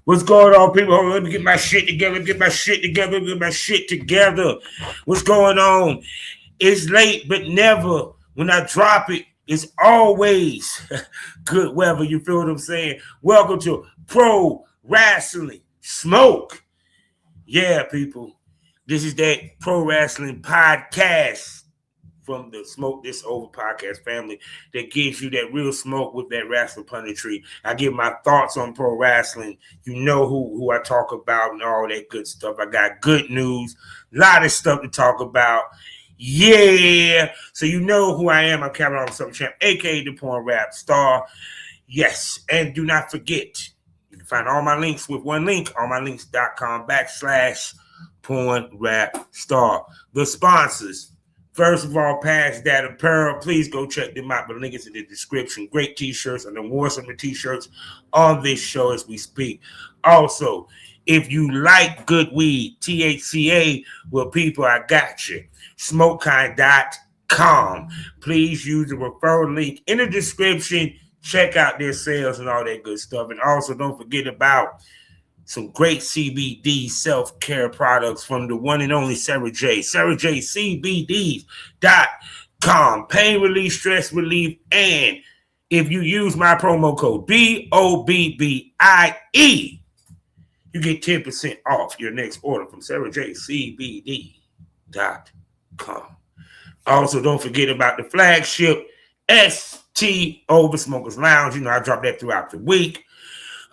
What's going on, people? Hold on, let me get my shit together. What's going on? It's late, but never. When I drop it, it's always good weather. You feel what I'm saying? Welcome to Pro Wrestling Smoke. Yeah, people. This is that Pro Wrestling podcast from the Smoke This Over podcast family that gives you that real smoke with that wrestling punditry. I give my thoughts on pro wrestling. You know who I talk about and all that good stuff. I got good news, a lot of stuff to talk about. Yeah. So you know who I am. I'm Cameron Something Champ, aka the Porn Rap Star. Yes. And do not forget, you can find all my links with one link, allmylinks.com/Porn Rap Star. The sponsors. First of all, PassDat Apparel. Please go check them out. The link is in the description. Great t-shirts and awards on the t-shirts on this show as we speak. Also, if you like good weed, THCA, well, people, I got you. SmokeKind.com. Please use the referral link in the description. Check out their sales and all that good stuff. And also, don't forget about some great CBD self-care products from the one and only Sara J. SaraJCBDs.com. Pain relief, stress relief, and if you use my promo code BOBBIE, you get 10% off your next order from SaraJCBD.com. Also, don't forget about the flagship ST Over Smokers Lounge. You know, I drop that throughout the week.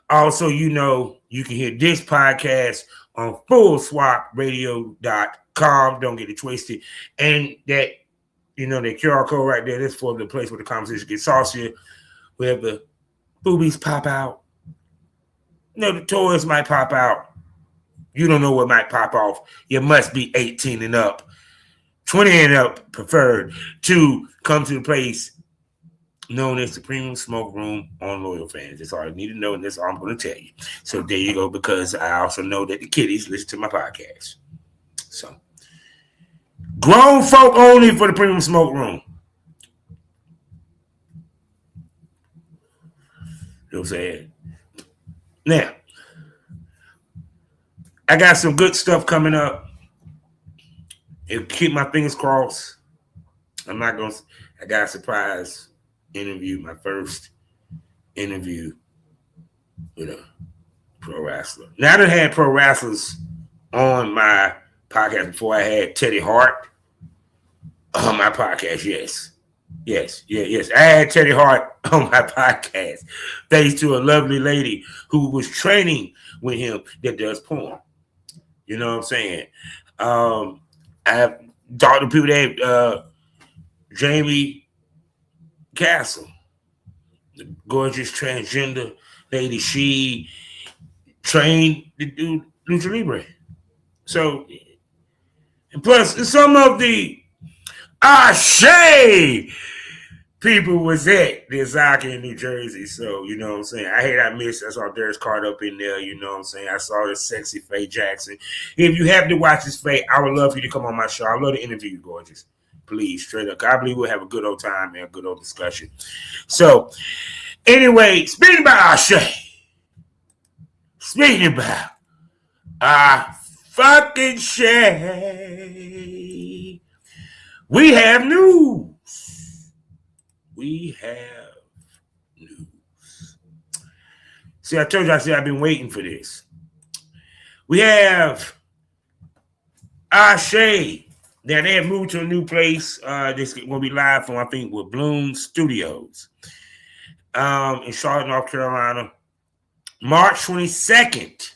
Also, you know, you can hear this podcast on fullswapradio.com. Don't get it twisted. And that, you know, that QR code right there, that's for the place where the conversation gets saucier, where the boobies pop out. You know, the toys might pop out. You don't know what might pop off. You must be 18 and up, 20 and up preferred to come to the place known as the Premium Smoke Room on Loyal Fans. That's all I need to know, and that's all I'm going to tell you. So there you go, because I also know that the kiddies listen to my podcast. So, grown folk only for the Premium Smoke Room. You know what I'm saying? Now, I got some good stuff coming up. Keep my fingers crossed. I got a surprise interview, my first interview with a pro wrestler. Now, I done had pro wrestlers on my podcast before. I had Teddy Hart on my podcast. Yes. I had Teddy Hart on my podcast thanks to a lovely lady who was training with him that does porn. You know what I'm saying? I've talked to people that Jamie Castle, the gorgeous transgender lady, she trained to do Lucha Libre. So, and plus, some of the ASE people was at the Zaka in New Jersey. So, you know what I'm saying? I saw Darius caught up in there, you know what I'm saying? I saw the sexy Faye Jackson. If you happen to watch this, Faye, I would love for you to come on my show. I'd love to interview you, gorgeous. Please, straight up. I believe we'll have a good old time and a good old discussion. So, anyway, speaking about ASE, fucking Shay, we have news. See, I told you, I've been waiting for this. We have ASE. Now, they have moved to a new place. This is going to be live from, I think, with Bloom Studios in Charlotte, North Carolina. March 22nd,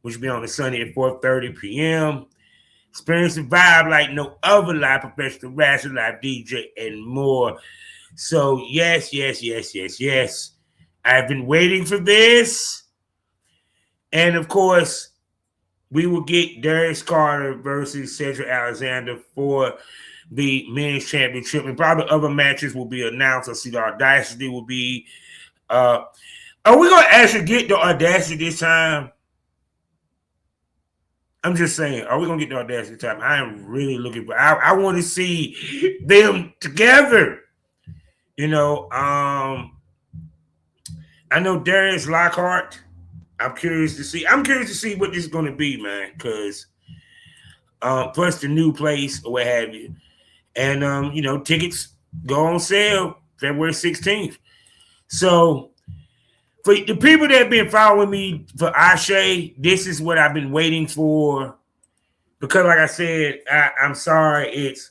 which will be on the Sunday at 4:30 p.m. Experience the vibe like no other live professional wrestler, live DJ, and more. So, yes. I've been waiting for this. And, of course, we will get Darius Carter versus Cedric Alexander for the men's championship. And probably other matches will be announced. I see the Audacity will be. Are we going to actually get the Audacity this time? I'm just saying, are we going to get the Audacity this time? I am really looking for. I want to see them together. You know, I know Darius Lockhart I'm curious to see. I'm curious to see what this is going to be, man. Because plus the new place or what have you, and tickets go on sale February 16th. So for the people that have been following me for ASE, this is what I've been waiting for. Because, like I said, I'm sorry, it's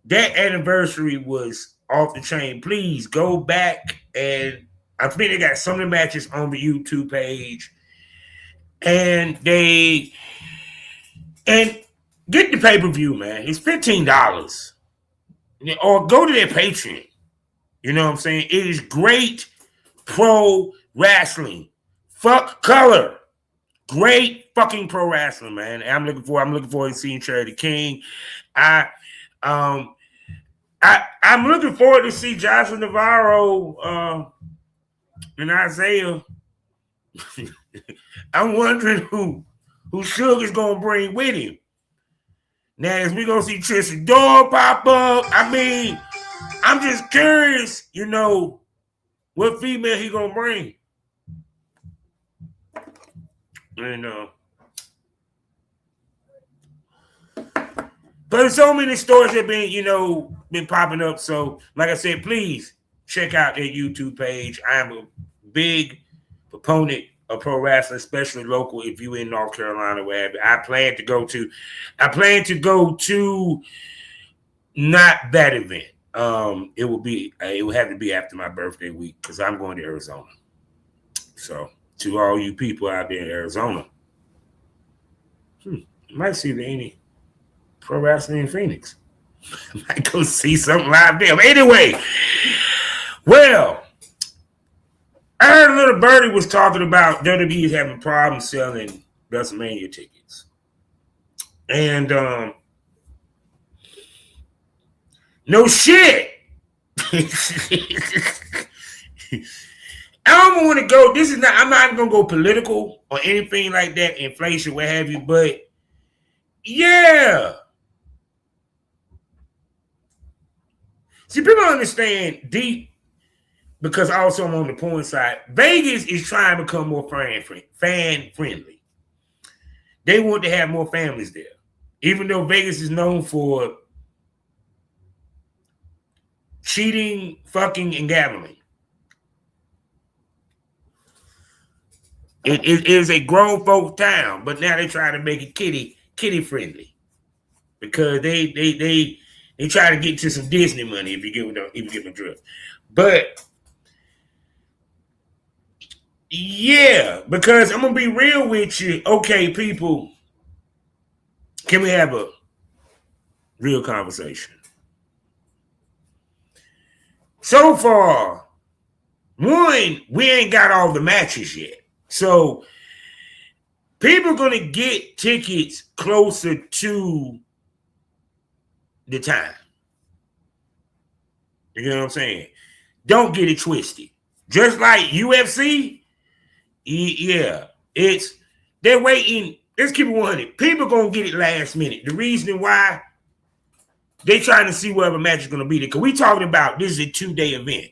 that anniversary was off the chain. Please go back, and I think they got some of the matches on the YouTube page, and get the pay-per-view, man. It's $15, or go to their Patreon. You know what I'm saying? It is great pro wrestling. Fuck color. Great fucking pro wrestling, man. I'm looking forward to seeing Charity King. I'm looking forward to see Joshua Navarro and Isaiah. I'm wondering who Sugar's gonna bring with him. Now, is we gonna see Tristan Dore pop up? I mean, I'm just curious, what female he gonna bring. And but there's so many stories that been popping up. So, like I said, please check out their YouTube page. I am a big proponent of pro wrestling, especially local. If you're in North Carolina, wherever, I plan to go to not that event. It will have to be after my birthday week because I'm going to Arizona. So, to all you people out there in Arizona, you might see any pro wrestling in Phoenix. Might go see something live there. But anyway, well, I heard Little Birdie was talking about WWE having problems selling Wrestlemania tickets. And no shit. I don't want to go. I'm not even gonna go political or anything like that, inflation, what have you, but yeah. See, people don't understand deep, because also I'm on the porn side. Vegas is trying to become more fan friendly. They want to have more families there. Even though Vegas is known for cheating, fucking, and gambling. It is a grown folk town, but now they try to make it kitty friendly, because they try to get to some Disney money, if you get my drift. But yeah, because I'm gonna be real with you. Okay, people, can we have a real conversation? So far, one, we ain't got all the matches yet. So people are going to get tickets closer to the time. You know what I'm saying? Don't get it twisted. Just like UFC, yeah, they're waiting. Let's keep it 100. People are going to get it last minute. The reason why, they trying to see whatever match is going to be there. Because we talking about this is a 2-day event.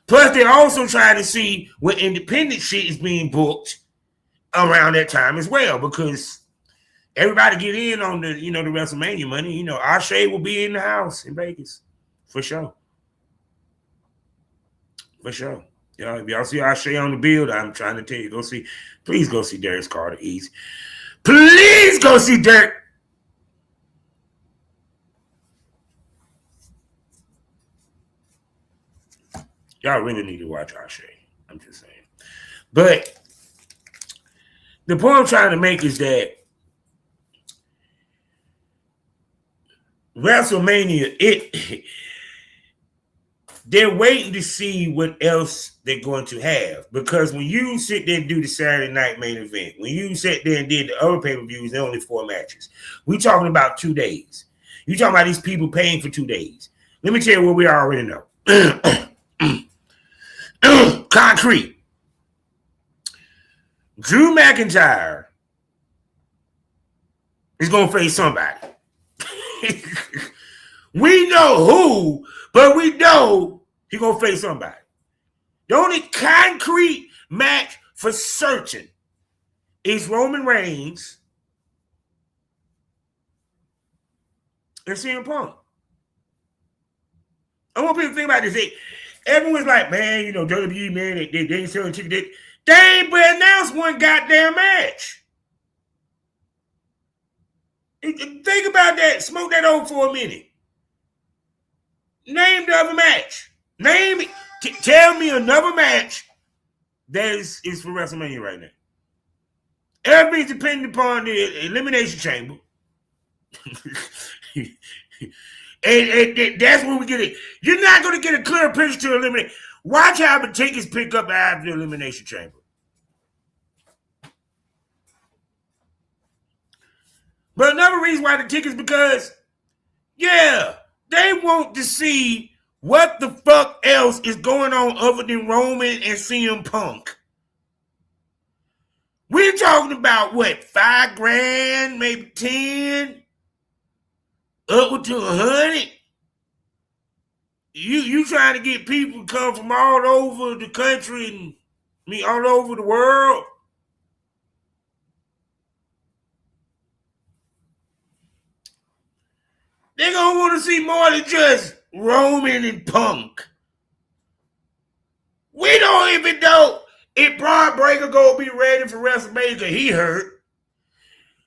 Plus, they're also trying to see what independent shit is being booked around that time as well, because everybody get in on the, the WrestleMania money. ASE will be in the house in Vegas. For sure. For sure. If y'all see ASE on the build, I'm trying to tell you, please go see Darius Carter East. Please go see Derek. Y'all really need to watch ASE. I'm just saying. But the point I'm trying to make is that WrestleMania, they're waiting to see what else they're going to have. Because when you sit there and do the Saturday night main event, when you sit there and did the other pay-per-views, there are only 4 matches. We're talking about 2 days. You're talking about these people paying for 2 days. Let me tell you what we already know. Concrete. Drew McIntyre is going to face somebody. We know who, but we know he's going to face somebody. The only concrete match for certain is Roman Reigns and CM Punk. I want people to think about this. Everyone's like, man, you know, WWE, man, they ain't selling tickets. They ain't announced one goddamn match. Think about that. Smoke that over for a minute. Name the other match. Name it. Tell me another match that is for WrestleMania right now. Everything's dependent upon the Elimination Chamber. and that's where we get it. You're not going to get a clear picture to eliminate. Watch how the tickets pick up after the Elimination Chamber. But another reason why the tickets, because, yeah, they want to see what the fuck else is going on other than Roman and CM Punk. We're talking about what, $5,000, maybe 10, upward to 100. You trying to get people to come from all over the country and all over the world. They're going to want to see more than just Roman and Punk. We don't even know if Braun Breaker going to be ready for WrestleMania. He hurt.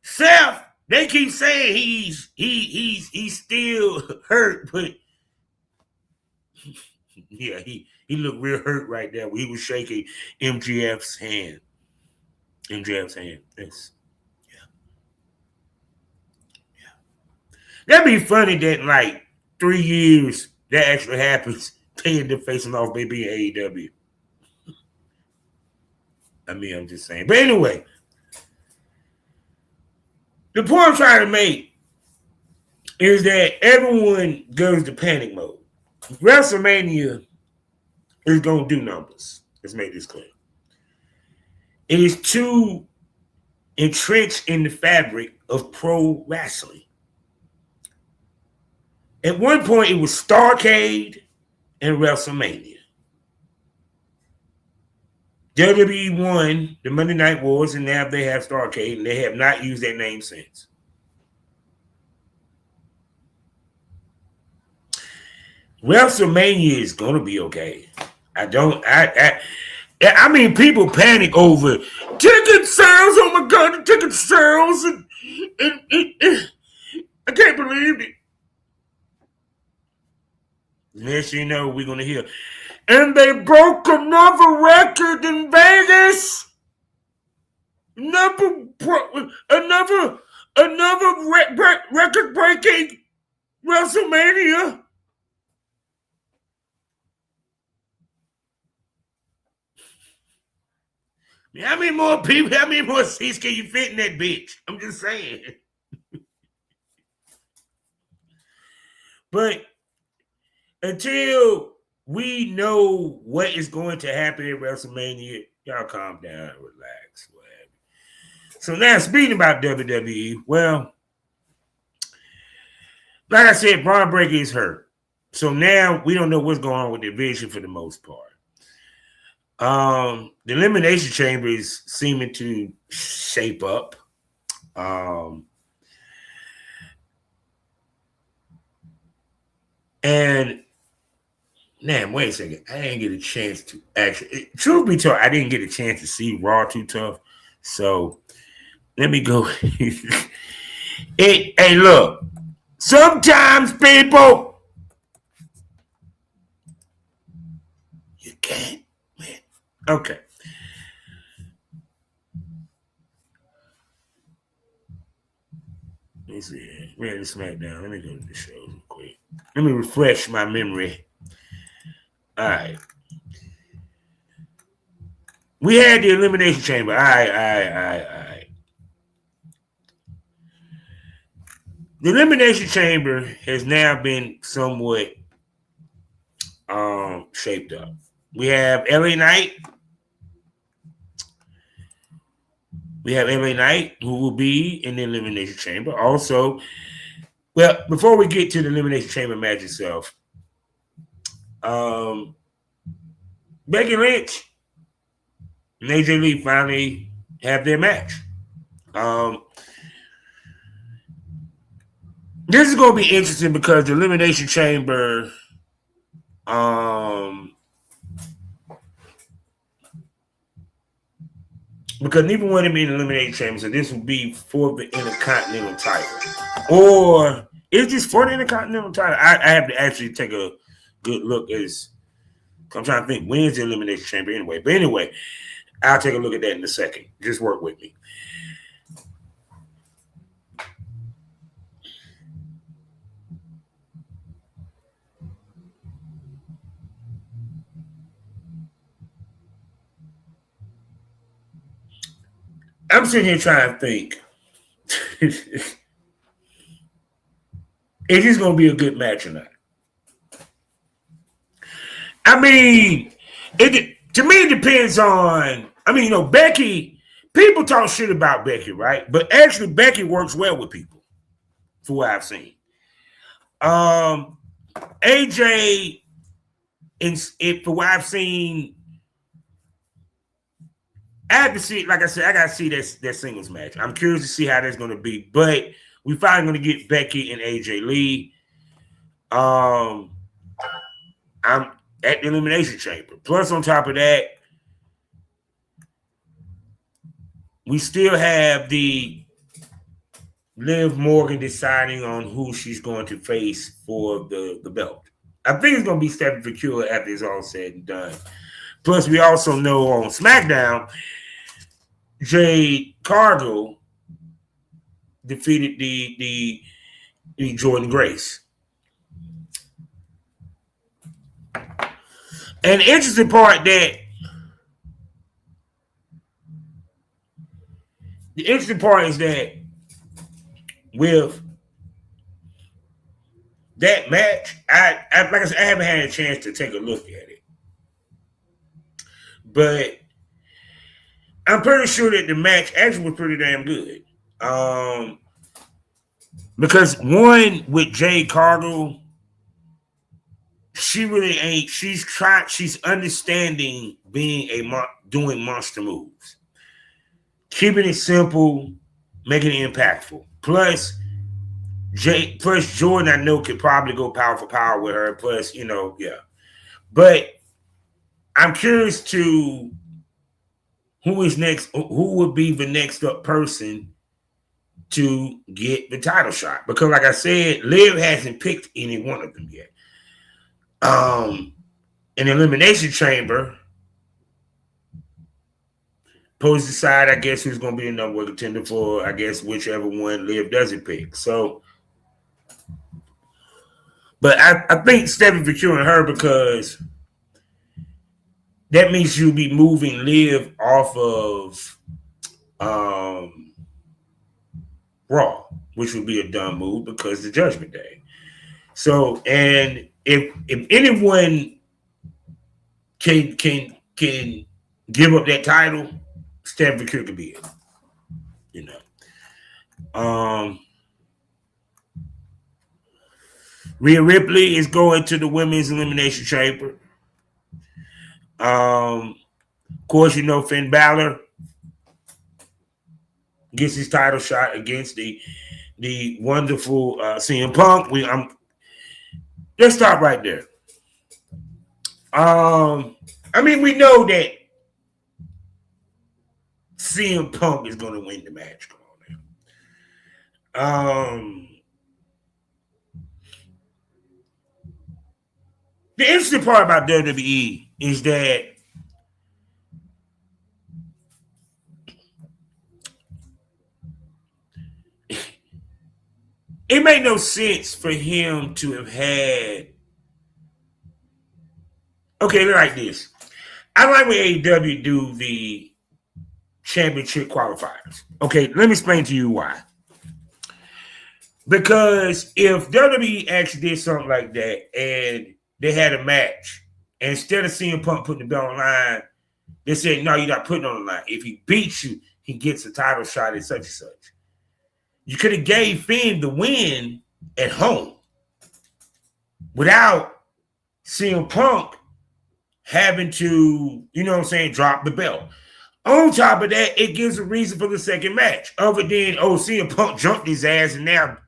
Seth, they keep saying he's still hurt, but yeah, he looked real hurt right there when he was shaking MJF's hand. Yes. That'd be funny that in like 3 years that actually happens. They end up facing off maybe in AEW. I mean, I'm just saying. But anyway, the point I'm trying to make is that everyone goes to panic mode. WrestleMania is going to do numbers. Let's make this clear. It is too entrenched in the fabric of pro wrestling. At one point, it was Starrcade and WrestleMania. WWE won the Monday Night Wars, and now they have Starrcade, and they have not used that name since. WrestleMania is going to be okay. I mean, people panic over ticket sales. Oh my God, the ticket sales. And I can't believe it. Next you know, we're going to hear. And they broke another record in Vegas. Another record-breaking WrestleMania. How many more people, how many more seats can you fit in that bitch? I'm just saying. But until we know what is going to happen at WrestleMania, y'all calm down, relax, whatever. So now, speaking about WWE, well, like I said, Braun Breaker is hurt. So now we don't know what's going on with the division for the most part. The Elimination Chamber is seeming to shape up. And man, wait a second. I didn't get a chance to actually. Truth be told, I didn't get a chance to see Raw Too Tough. So let me go. Hey, look. Sometimes people, you can't win. Okay. Let me see. We're in Smackdown. Let me go to the show real quick. Let me refresh my memory. All right. We had the Elimination Chamber. All right. The Elimination Chamber has now been somewhat shaped up. We have LA Knight. Who will be in the Elimination Chamber. Also, well, before we get to the Elimination Chamber match itself, Becky Lynch and AJ Lee finally have their match. This is going to be interesting because the Elimination Chamber, because neither one of them in the Elimination Chamber, so this will be for the Intercontinental title. Or is this for the Intercontinental title? I have to actually take a good look. I'm trying to think, when's the Elimination Chamber anyway? But anyway, I'll take a look at that in a second. Just work with me. I'm sitting here trying to think. Is this going to be a good match or not? I mean, to me, it depends on, Becky, people talk shit about Becky, right? But actually, Becky works well with people, for what I've seen. AJ, for what I've seen, I have to see, like I said, I got to see that singles match. I'm curious to see how that's going to be. But we finally going to get Becky and AJ Lee. I'm at the Elimination Chamber. Plus, on top of that, we still have the Liv Morgan deciding on who she's going to face for the belt. I think it's going to be Stephanie McCure after it's all said and done. Plus, we also know on SmackDown, Jade Cargill defeated the Jordan Grace. And the interesting part is that with that match, like I said, I haven't had a chance to take a look at it. But I'm pretty sure that the match actually was pretty damn good. Because one, with Jade Cargill, she really ain't. She's understanding doing monster moves, keeping it simple, making it impactful. Plus Jordan, I know, could probably go power for power with her. Plus, yeah. But I'm curious to who is next. Who would be the next up person to get the title shot? Because, like I said, Liv hasn't picked any one of them yet. In the Elimination Chamber, supposed to decide, I guess, who's going to be the number one contender for, I guess, whichever one Liv doesn't pick. So, but I think Stephanie procuring her because that means you'll be moving Liv off of Raw, which would be a dumb move because the Judgment Day. So, and if anyone can give up that title, Stephanie McCure could be it. Rhea Ripley is going to the Women's Elimination Chamber. Of course, Finn Balor gets his title shot against the wonderful CM Punk. Let's stop right there. We know that CM Punk is going to win the match. Come on now. The interesting part about WWE is that it made no sense for him to have had. Okay, like this. I like when AEW do the championship qualifiers. Okay, let me explain to you why. Because if WWE actually did something like that and they had a match, and instead of CM Punk putting the belt on the line, they said, no, you're not putting it on the line. If he beats you, he gets a title shot at such and such. You could have gave Finn the win at home without CM Punk having to, drop the belt. On top of that, it gives a reason for the second match. Other than, CM Punk jumped his ass and now,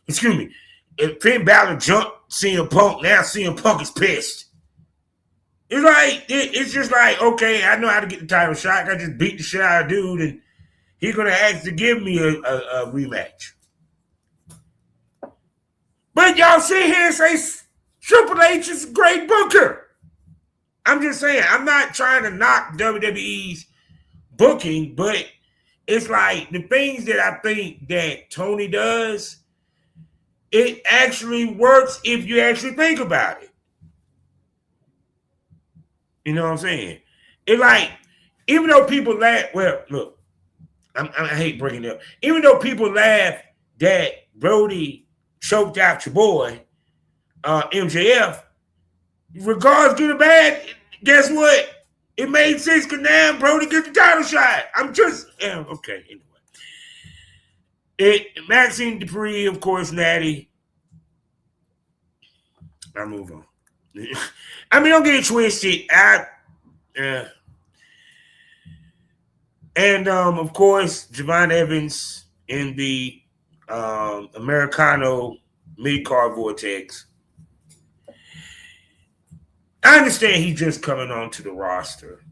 excuse me, if Finn Balor jumped CM Punk, now CM Punk is pissed. It's like, it's just like, okay, I know how to get the title shot. I just beat the shit out of dude and he's going to ask to give me a rematch. But y'all sit here and say Triple H is a great booker. I'm just saying, I'm not trying to knock WWE's booking, but it's like the things that I think that Tony does, it actually works if you actually think about it. You know what I'm saying? It like, even though people laugh, well, look, I hate bringing it up. Even though people laugh that Brody choked out your boy, MJF, regardless good or bad, guess what? It made sense because now Brody gets the title shot. I'm just, okay, anyway. Maxine Dupree, of course, Natty. I move on. I mean, don't get it twisted. And, of course, Javon Evans in the Americano mid-card vortex. I understand he's just coming onto the roster.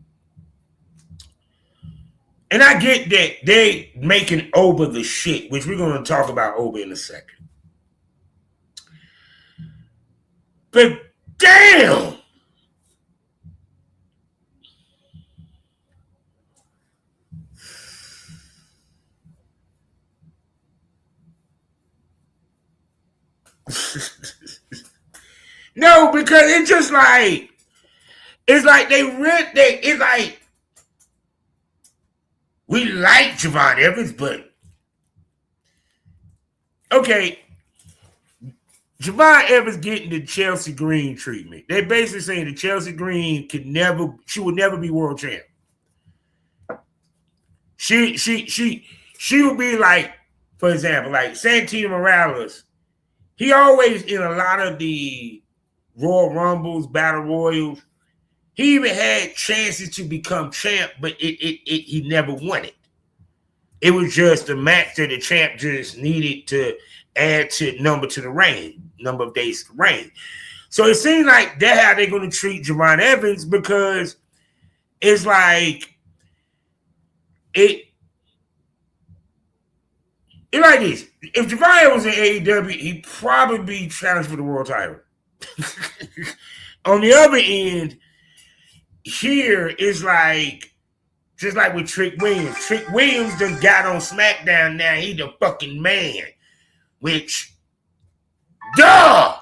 And I get that they making Oba the shit, which we're going to talk about Oba in a second. But damn! No, because it's just like, it's like we like Javon Evans, but okay, Javon Evans getting the Chelsea Green treatment. They're basically saying that Chelsea Green she would never be world champ. She would be like, for example, like Santino Morales. He always in a lot of the Royal Rumbles, Battle Royals. He even had chances to become champ, but he never won it. It was just a match that the champ just needed to add number of days to reign. So it seems like that's how they're going to treat Javon Evans, because it's like it like this. If Javon Evans was in AEW, he'd probably be challenged for the world title. On the other end, here is like, just like with Trick Williams. Trick Williams done got on SmackDown now. He the fucking man. Which, duh!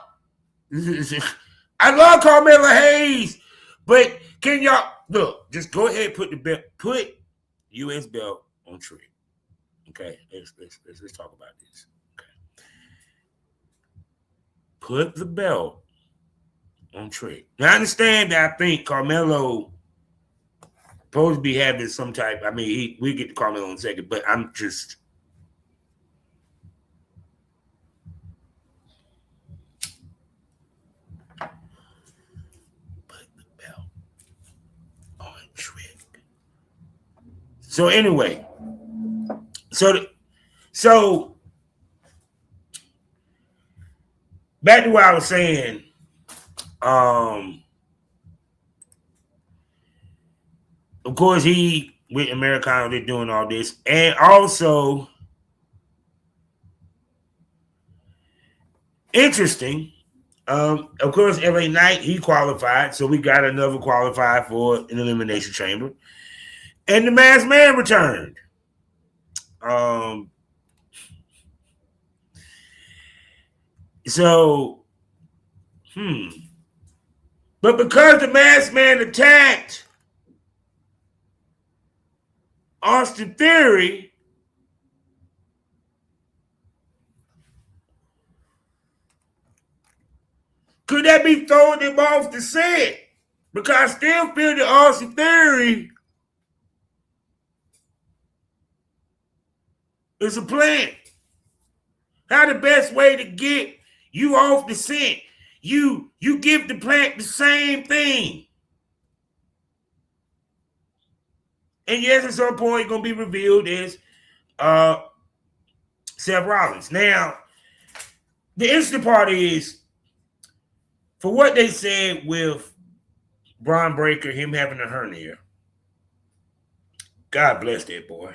I love Carmelo Hayes, but can y'all, look, just go ahead and put US belt on Trick. Okay, let's talk about this. Okay. Put the belt on Trick. Now, I understand that I think Carmelo supposed to be having some type, I mean, we get to Carmelo in a second, but I'm just, put the belt on Trick. So anyway, so back to what I was saying. Of course, he with Americano, they're doing all this, and also interesting. Of course, LA Knight, he qualified, so we got another qualified for an Elimination Chamber, and the Masked Man returned. But because the Masked Man attacked Austin Theory, could that be throwing him off the set? Because I still feel that Austin Theory is a plan. How the best way to get you off the scent? You give the plant the same thing. And yes, at some point, it's going to be revealed as Seth Rollins. Now, the interesting part is, for what they said with Braun Breaker, him having a hernia, God bless that boy.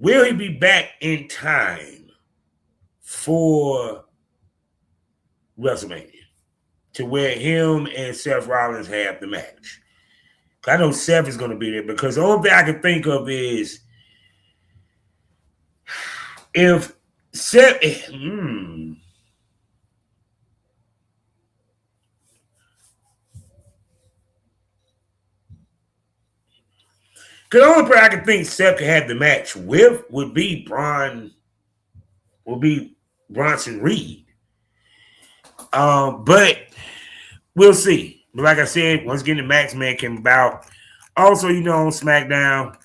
Will he be back in time for WrestleMania to where him and Seth Rollins have the match? I know Seth is going to be there because the only thing I can think of is if Seth. Because the only person I can think Seth could have the match with would be Bronson Reed. But we'll see. But like I said, once again, the Max Man came about. Also, on SmackDown,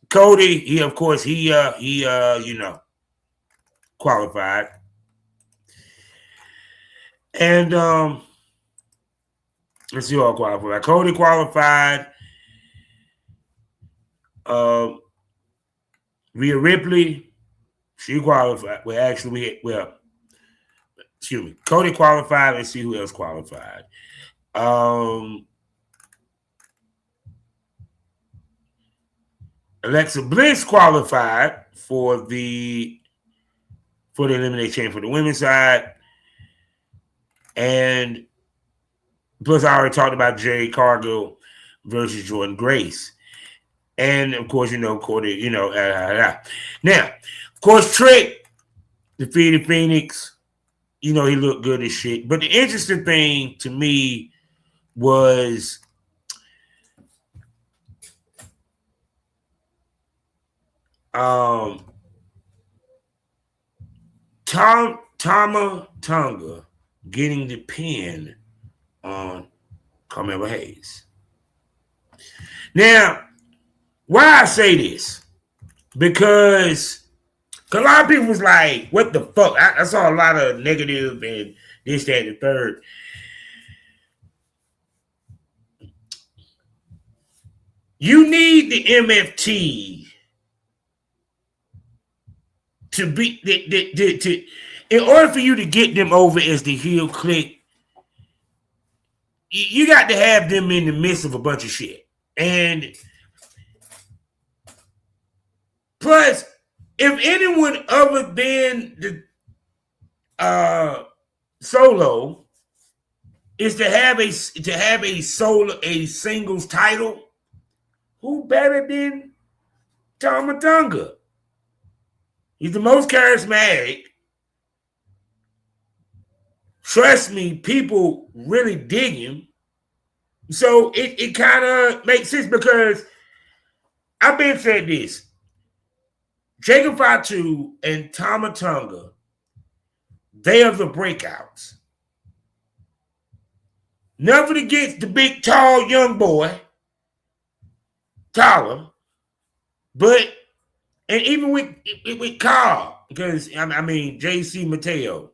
Cody, he qualified. And let's see who all qualified. Cody qualified. Rhea Ripley, she qualified. Excuse me. Cody qualified. Let's see who else qualified. Alexa Bliss qualified for the Elimination Chamber for the women's side. And plus, I already talked about Jay Cargill versus Jordan Grace. And, of course, Cody, Now, of course, Trick defeated Phoenix. He looked good as shit. But the interesting thing to me was Tama Tonga getting the pin on Carmelo Hayes. Now, why I say this? Because a lot of people was like, what the fuck? I saw a lot of negative and this, that, and the third. You need the MFT to be in order for you to get them over as the heel clique. You got to have them in the midst of a bunch of shit. And plus, if anyone other than the Solo is to have a singles title, who better than Tama Tonga? He's the most charismatic. Trust me, people really dig him. So it kind of makes sense because I've been said this. Jacob Fatu and Tama Tonga, they are the breakouts. Nothing against the big, tall, young boy, Tyler, but, and even with Carl, because, J.C. Mateo,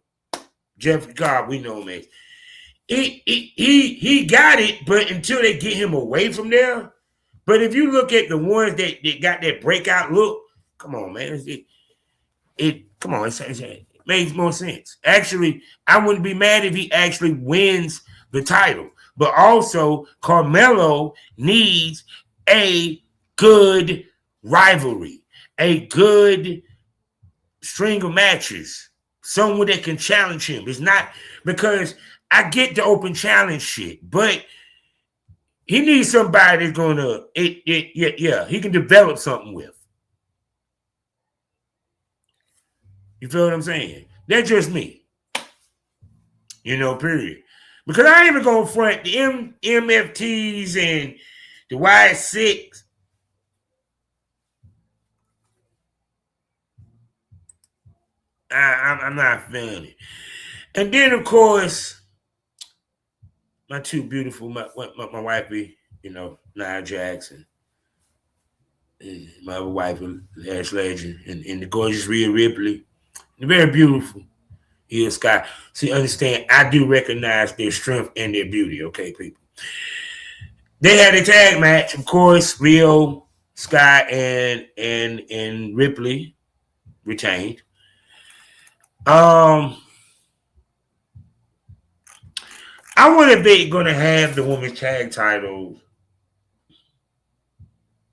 Jeff Cobb, we know him as. He got it, but until they get him away from there. But if you look at the ones that got that breakout look, come on, man. It makes more sense. Actually, I wouldn't be mad if he actually wins the title. But also, Carmelo needs a good rivalry, a good string of matches, someone that can challenge him. It's not because I get the open challenge shit, but he needs somebody that's gonna, he can develop something with. You feel what I'm saying? That's just me. Period. Because I ain't even gonna front the MFTs and the Y6. I'm not feeling it. And then, of course, my two beautiful, my wifey, Nia Jackson, and my other wife, Lash Legend, and the gorgeous Rhea Ripley. They're very beautiful. Io Sky. See, understand, I do recognize their strength and their beauty, okay, people. They had a tag match, of course. Rio, Sky, and Ripley retained. I wonder if they're gonna have the women's tag title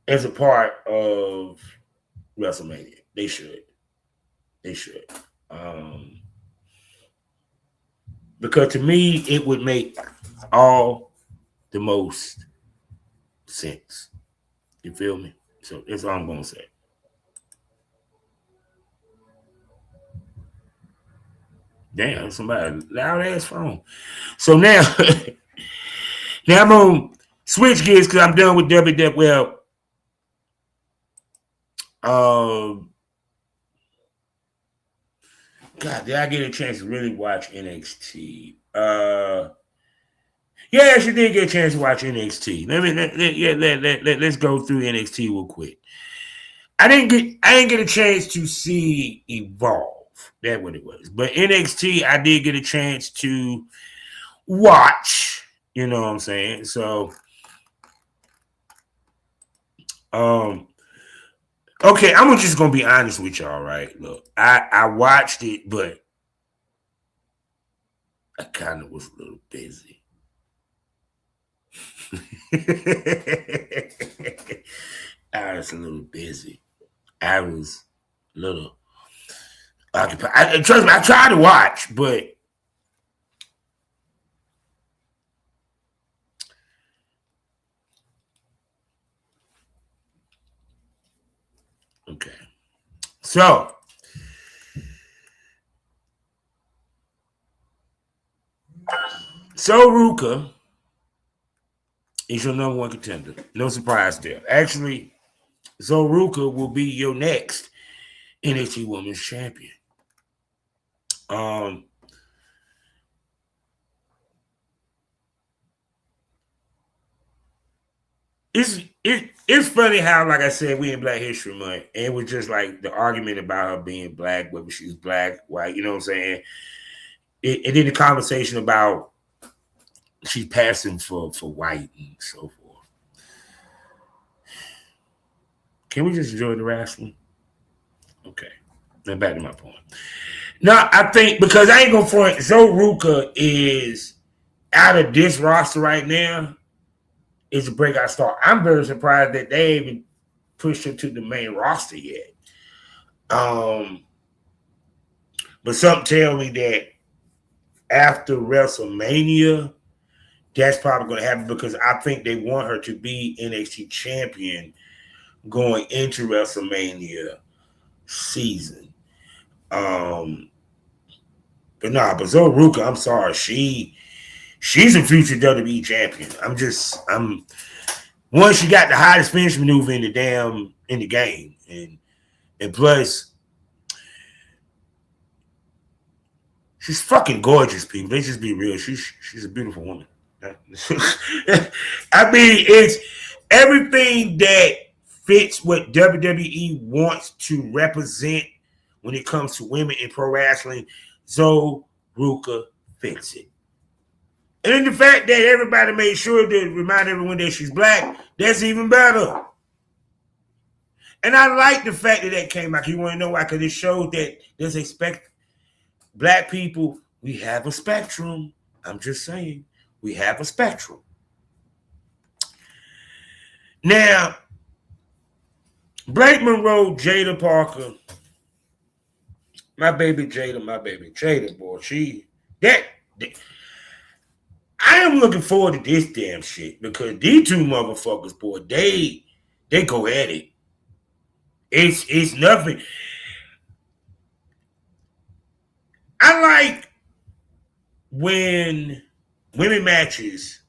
as a part of WrestleMania. They should. They should. Because to me, it would make all the most sense. You feel me? So that's all I'm gonna say. Damn, somebody loud ass phone. So now, now I'm gonna switch gears because I'm done with WWE. Well, God, did I get a chance to really watch NXT? Yeah, she did get a chance to watch NXT. Let's go through NXT real quick. I didn't get a chance to see Evolve. That's what it was. But NXT, I did get a chance to watch. You know what I'm saying? So, okay, I'm just gonna be honest with y'all, right? Look, I watched it, but I kind of was a little busy. I was a little busy. I was a little occupied. Trust me, I tried to watch, but okay. So Ruka is your number one contender. No surprise there. Actually, Ruka will be your next NXT Women's Champion. It's funny how, like I said, we in Black History Month, and it was just like the argument about her being black, whether she's black, white, you know what I'm saying? And then the conversation about she's passing for white and so forth. Can we just enjoy the wrestling? Okay. Now back to my point. No, I think because I ain't gonna front, Ruka is out of this roster right now. Is a breakout star. I'm very surprised that they even pushed her to the main roster yet. But something tell me that after WrestleMania, that's probably going to happen because I think they want her to be NXT champion going into WrestleMania season. But Ruka, I'm sorry, she's a future WWE champion. One, she got the hottest finish maneuver in the game, and plus, she's fucking gorgeous, people. Let's just be real. She's a beautiful woman. I mean, it's everything that fits what WWE wants to represent when it comes to women in pro wrestling. Ruka fits it. And then the fact that everybody made sure to remind everyone that she's black, that's even better. And I like the fact that came out. You want to know why? Because it showed that there's black people, we have a spectrum. I'm just saying, we have a spectrum. Now, Blake Monroe, Jada Parker, my baby Jada, boy, I am looking forward to this damn shit because these two motherfuckers, boy, they go at it. It's nothing. I like when women matches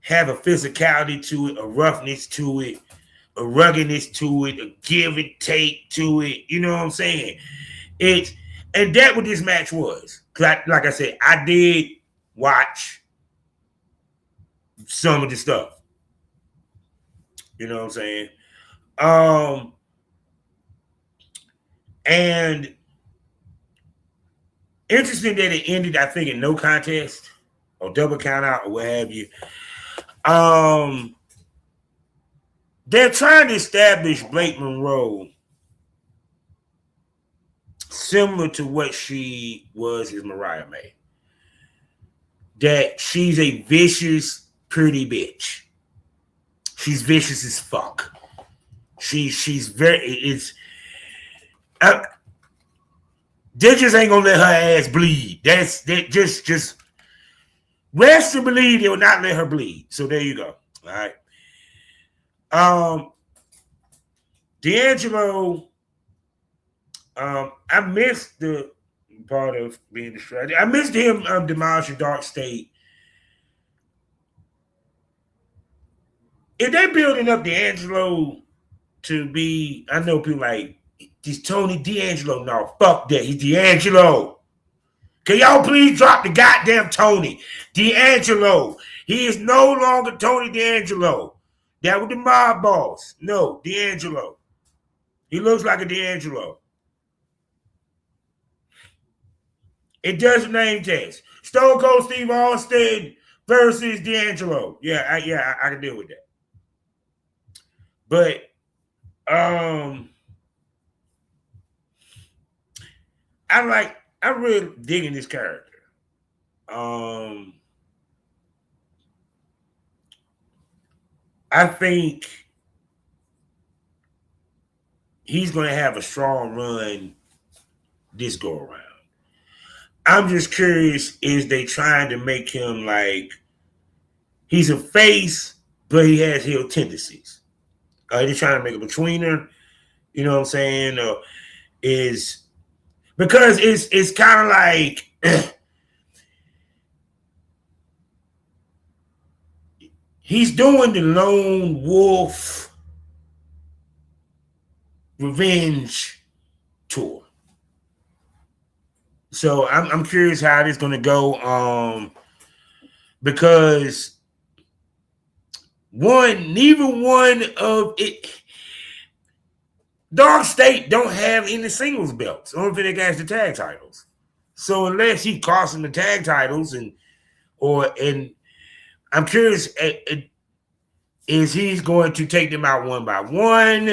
have a physicality to it, a roughness to it, a ruggedness to it, a give and take to it. You know what I'm saying? And that what this match was. Cause like I said, I did watch some of the stuff. You know what I'm saying? And Interesting that it ended, I think, in no contest or double count out or what have you. They're trying to establish Blake Monroe similar to what she was as Mariah May. That she's a vicious, pretty bitch. She's vicious as fuck. She's very. They just ain't gonna let her ass bleed. That just rest and believe they will not let her bleed. So there you go. All right. D'Angelo. I missed the part of being distracted. I missed him demolishing Dark State. If they're building up D'Angelo to be, I know people like, he's Tony D'Angelo. No, fuck that. He's D'Angelo. Can y'all please drop the goddamn Tony? D'Angelo. He is no longer Tony D'Angelo. That was the mob boss. No, D'Angelo. He looks like a D'Angelo. It does name test. Stone Cold Steve Austin versus D'Angelo. Yeah, I can deal with that. But I'm really digging this character. I think he's going to have a strong run this go around. I'm just curious, is they trying to make him like he's a face, but he has heel tendencies? Are they trying to make him a tweener? You know what I'm saying? Or is because it's kind of like he's doing the lone wolf revenge tour. So I'm curious how this is going to go, because neither one of it. Dark State don't have any singles belts. Only thing they got is the tag titles. So unless he costs them the tag titles, and I'm curious, is he's going to take them out one by one?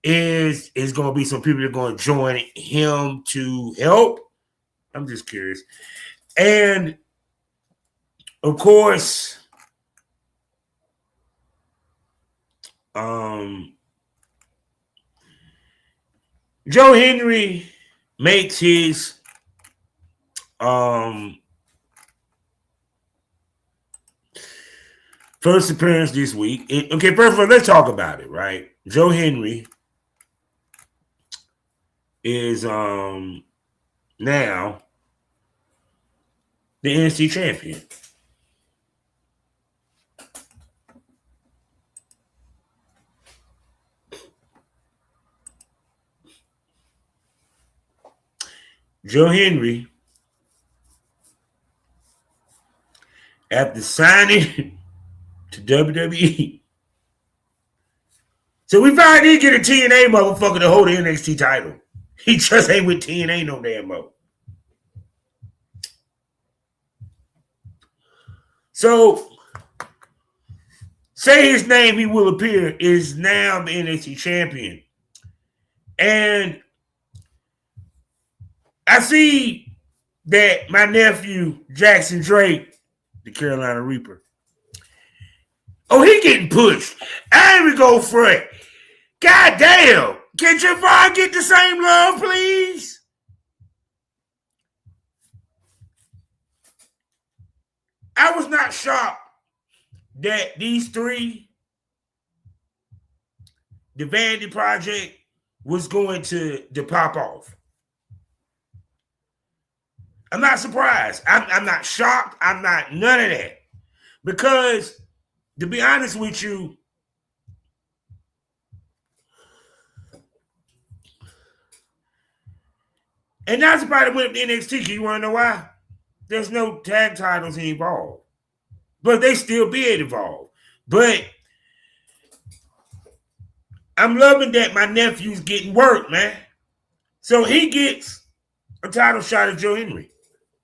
Is going to be some people that are going to join him to help? I'm just curious. And, of course, Joe Henry makes his first appearance this week. Okay, first of all, let's talk about it, right? Joe Henry is now the NXT champion. Joe Henry, after signing to WWE, so we finally did get a TNA motherfucker to hold the NXT title. He just ain't with TNA no damn more. So, say his name, he will appear, is now the NXT champion. And I see that my nephew, Jackson Drake, the Carolina Reaper, he getting pushed. I ain't even go for it. God damn. Can Javon get the same love, please? I was not shocked that these three, the Vanity Project, was going to pop off. I'm not surprised. I'm not shocked. I'm not none of that. Because, to be honest with you, and that's about it went up to NXT. You want to know why? There's no tag titles involved. But they still be involved. But I'm loving that my nephew's getting work, man. So he gets a title shot at Joe Henry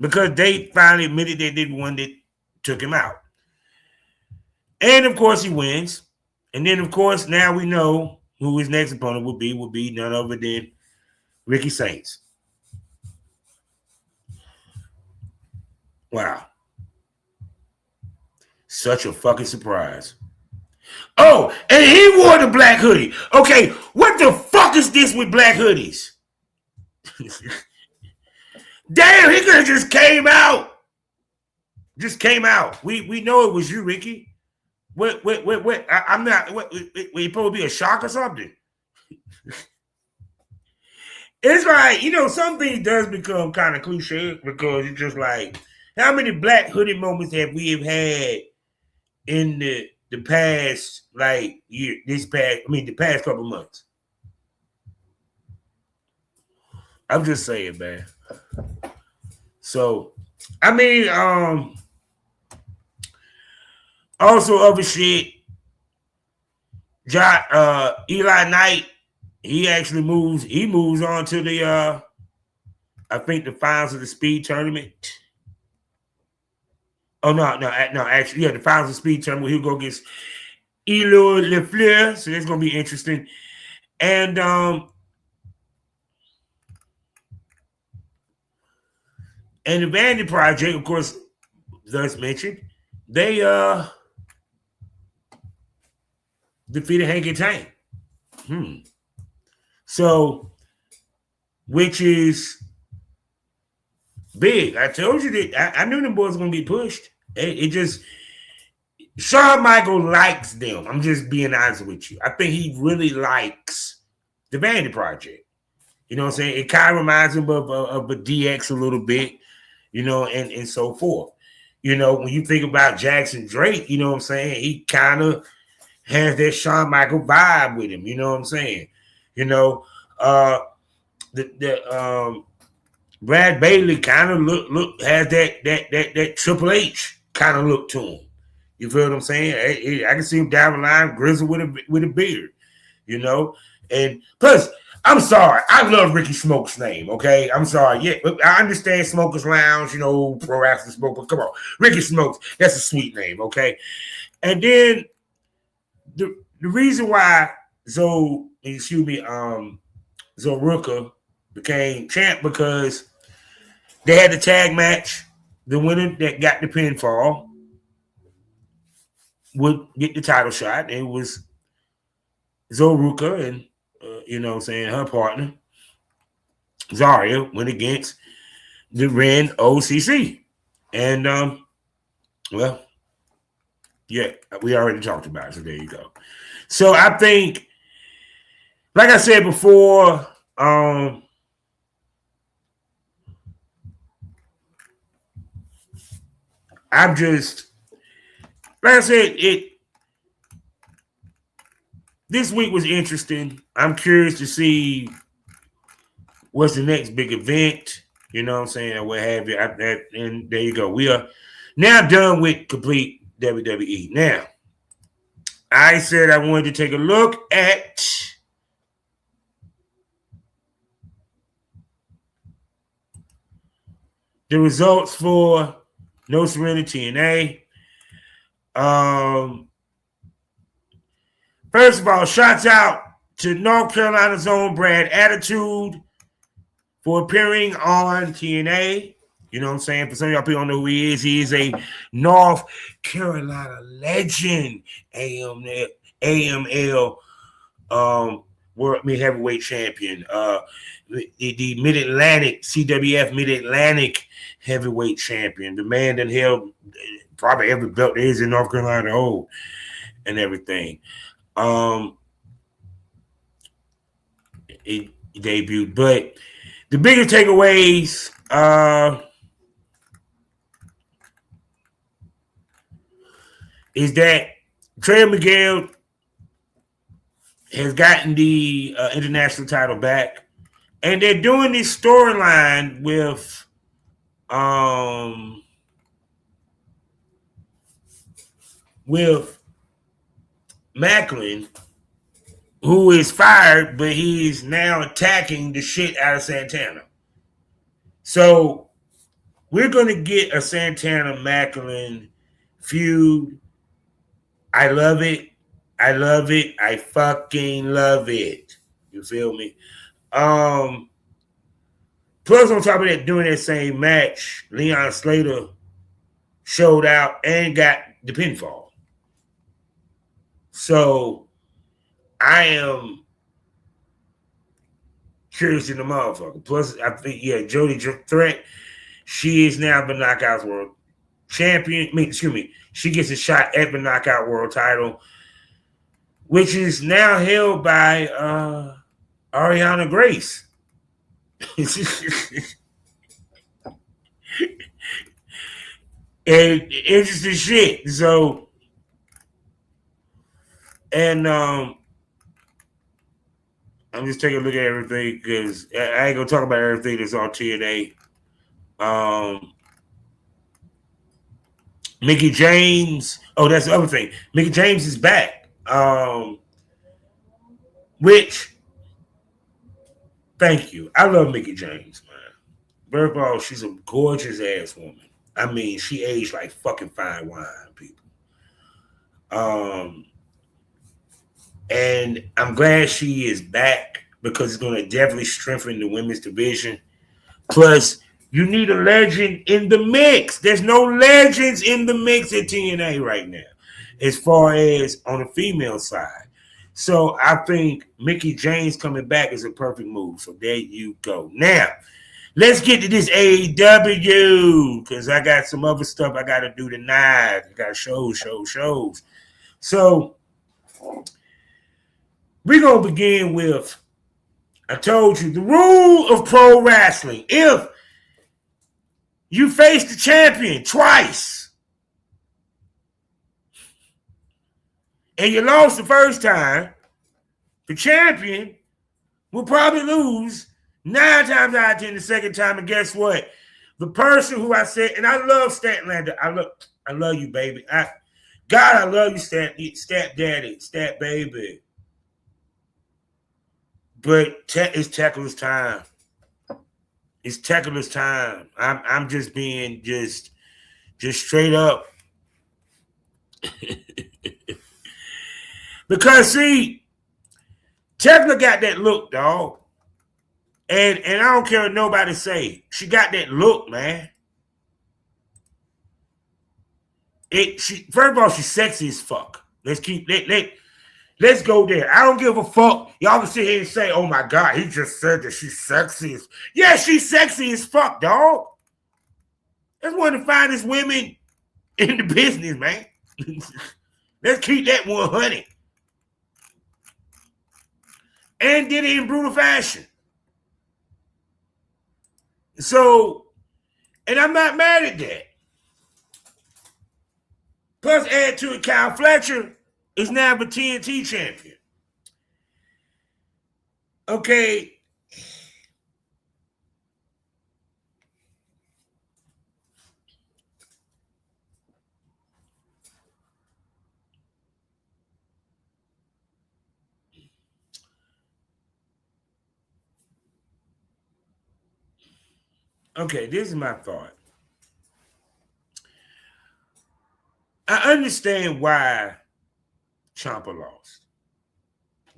because they finally admitted they did one that took him out. And of course, he wins. And then, of course, now we know who his next opponent would be none other than Ricky Saints. Wow. Such a fucking surprise. Oh, and he wore the black hoodie. Okay, what the fuck is this with black hoodies? Damn, he could have just came out. Just came out. We know it was you, Ricky. What? I'm not. What? You supposed to be a shock or something? It's like, some things does become kind of cliche because it's just like, how many black hoodie moments have we had in the past, like, year, the past couple months? I'm just saying, man. So, also other shit, Eli Knight, he actually moves on to the, I think the finals of the speed tournament. Oh, no, actually, the finals of the speed tournament, he'll go against Elo LeFleur, so that's going to be interesting. And, the Vandy Project, of course, thus mentioned, they defeated Hanky Tank. So, which is big. I told you that I knew them boys were going to be pushed. It just, Shawn Michaels likes them. I'm just being honest with you. I think he really likes the Vandy Project. You know what I'm saying? It kind of reminds him of a DX a little bit, and so forth. When you think about Jackson Drake, you know what I'm saying? He kind of has that Shawn Michaels vibe with him. You know what I'm saying? Brad Bailey kind of look has that Triple H kind of look to him. You feel what I'm saying? I can see him down the line, grizzled with a beard, And plus, I'm sorry, I love Ricky Smoke's name. Okay, I'm sorry. Yeah, I understand Smokers Lounge, Pro Wrestling Smoke, but come on, Ricky Smokes, that's a sweet name. Okay, and then the reason why Zo Ruka became champ because they had the tag match. The winner that got the pinfall would get the title shot. It was Zo Ruka and her partner Zarya went against the Ren OCC. And we already talked about it, so there you go. So I think, like I said before, I'm just, like I said, this week was interesting. I'm curious to see what's the next big event, you know what I'm saying, or what have you. And there you go. We are now done with complete WWE. Now, I said I wanted to take a look at the results for No Surrender TNA. First of all, shouts out to North Carolina's own Brad Attitude for appearing on TNA. You know what I'm saying? For some of y'all people don't know who he is. He is a North Carolina legend, AML World Heavyweight Champion, the Mid-Atlantic, CWF Mid-Atlantic Heavyweight Champion, the man that held probably every belt there is in North Carolina to hold and everything. He debuted, but the biggest takeaways is that Trey Miguel has gotten the international title back, and they're doing this storyline with Macklin, who is fired, but he's now attacking the shit out of Santana. So we're going to get a Santana-Macklin feud. I love it. I love it. I fucking love it. You feel me? Plus, on top of that, during that same match, Leon Slater showed out and got the pinfall. So I am curious in the motherfucker. Plus, I think, Jody Threat, she is now the Knockouts World Champion. She gets a shot at the Knockout World title, which is now held by Ariana Grace. And interesting shit. So, and I'm just taking a look at everything because I ain't gonna talk about everything that's on TNA. Mickie James. Oh, that's the other thing. Mickie James is back. Which, thank you. I love Mickie James, man. First of all, she's a gorgeous ass woman. I mean, she aged like fucking fine wine, people. And I'm glad she is back because it's going to definitely strengthen the women's division. Plus, you need a legend in the mix. There's no legends in the mix at TNA right now, as far as on the female side. So I think Mickie James coming back is a perfect move. So there you go. Now, let's get to this AEW because I got some other stuff I got to do tonight. I got shows. So we're going to begin with, I told you, the rule of pro wrestling. If you face the champion twice and you lost the first time, the champion will probably lose 9 times out of 10 the second time. And guess what? The person who I said, and I love Statlander. I love you, baby. I love you, Stat Daddy, Stat Baby. But it's Tackler's time. It's Tackler's time. I'm just being just straight up. Because see, Tackler got that look, dog. And I don't care what nobody say. She got that look, man. First of all, she's sexy as fuck. Let's go there. I don't give a fuck. Y'all can sit here and say, oh my God, he just said that she's sexy. Yeah, she's sexy as fuck, dog. That's one of the finest women in the business, man. Let's keep that 100. And did it in brutal fashion. So, and I'm not mad at that. Plus, add to it, Kyle Fletcher is now the TNT champion. Okay. Okay, this is my thought. I understand why Ciampa lost.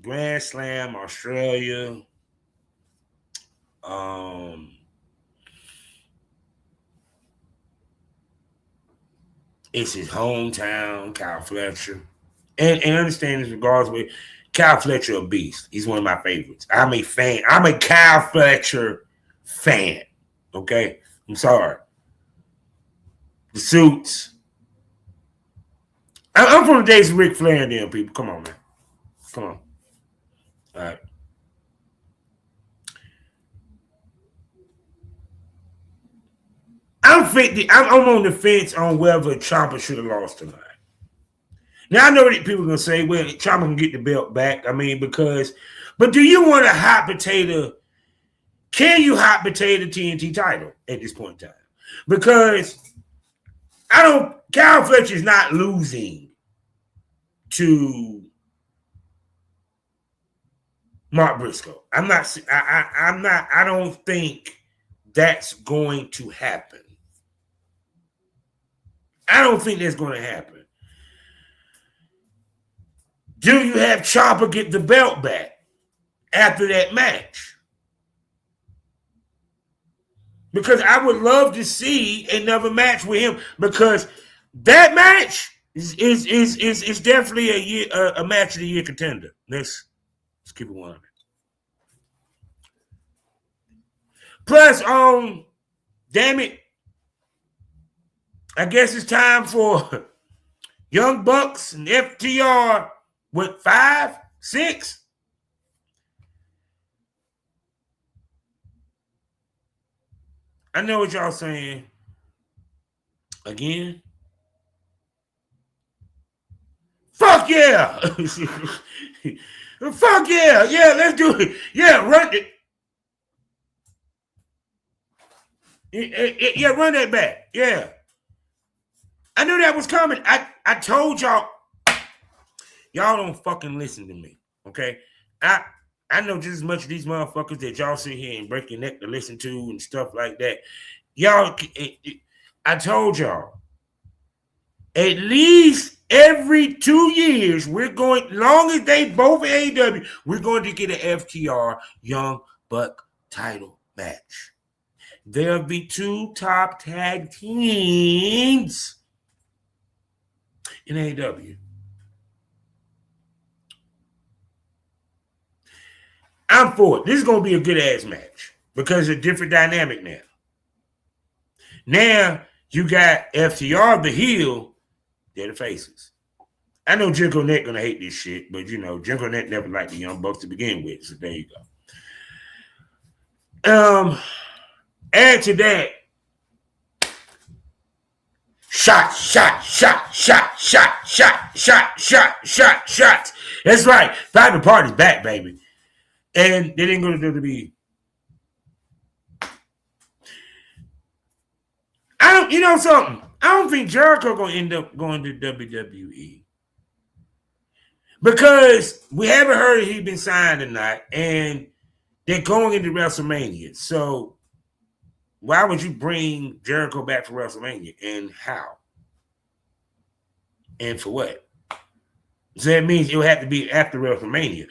Grand Slam, Australia. It's his hometown, Kyle Fletcher. And understand this regards with Kyle Fletcher, a beast. He's one of my favorites. I'm a fan. I'm a Kyle Fletcher fan. Okay? I'm sorry. The suits. I'm from the days of Ric Flair and them people. Come on, man. Come on. All right. I'm on the fence on whether Ciampa should have lost tonight. Now, I know that people are going to say, well, Ciampa can get the belt back. I mean, but do you want a hot potato? Can you hot potato TNT title at this point in time? Because Kyle Fletcher's not losing to Mark Briscoe. I don't think that's going to happen. I don't think that's going to happen. Do you have Ciampa get the belt back after that match? Because I would love to see another match with him, because that match is definitely a match of the year contender. Let's keep it 100. Plus, damn it, I guess it's time for Young Bucks and FTR with 5, 6. I know what y'all saying. Again? Fuck yeah! Fuck yeah! Yeah, let's do it. Yeah, run it. Yeah, run that back. Yeah. I knew that was coming. I told y'all. Y'all don't fucking listen to me. Okay? I know just as much of these motherfuckers that y'all sit here and break your neck to listen to and stuff like that. Y'all, I told y'all, at least every 2 years, we're going, long as they both in AEW, we're going to get an FTR Young Buck title match. There'll be 2 top tag teams in AEW. I'm for it. This is going to be a good-ass match because it's a different dynamic now. Now, you got FTR, the heel, they're the faces. I know Jim Cornette going to hate this shit, but, you know, Jim Cornette never liked the Young Bucks to begin with, so there you go. Add to that, shots. That's right. Private Party's back, baby. And they didn't go to WWE. You know something? I don't think Jericho gonna end up going to WWE. Because we haven't heard if he's been signed or not, and they're going into WrestleMania. So why would you bring Jericho back for WrestleMania? And how? And for what? So that means it'll have to be after WrestleMania.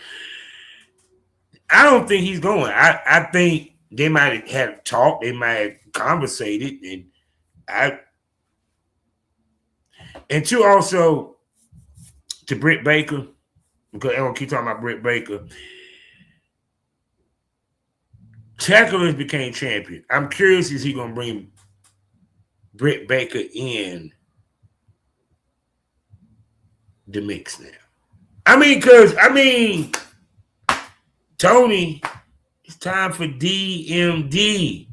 I don't think he's going. I think they might have talked, they might have conversated, and two, also to Britt Baker, because everyone keep talking about Britt Baker. Tacklers became champion. I'm curious, is he gonna bring Britt Baker in the mix now? Tony, it's time for DMD.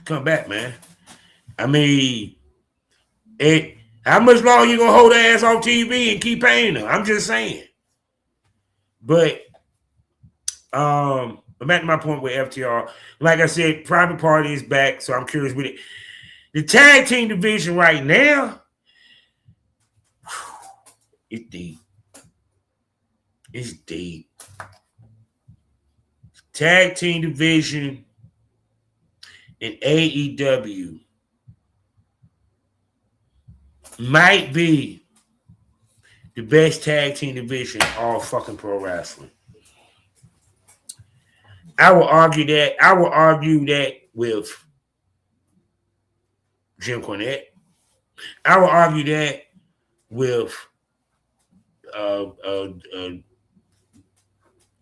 Come back, man. How much longer you gonna hold her ass off TV and keep paying her? I'm just saying. But I'm back to my point with FTR. Like I said, Private Party is back, so I'm curious with it. The tag team division right now, it's deep. It's deep. Tag team division in AEW might be the best tag team division in all fucking pro wrestling. I will argue that with Jim Cornette. I will argue that with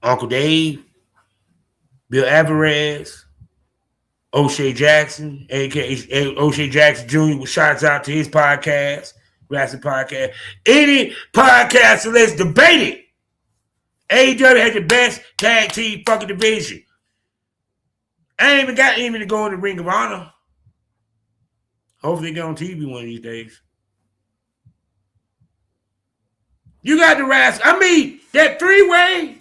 Uncle Dave, Bill Alvarez, O'Shea Jackson, a.k.a. O'Shea Jackson Jr., with shots out to his podcast, Wrestling Podcast. Any podcast, so let's debate it. AEW has the best tag team fucking division. I ain't even got to go in the Ring of Honor. Hopefully they get on TV one of these days. You got the wrestling. That three-way,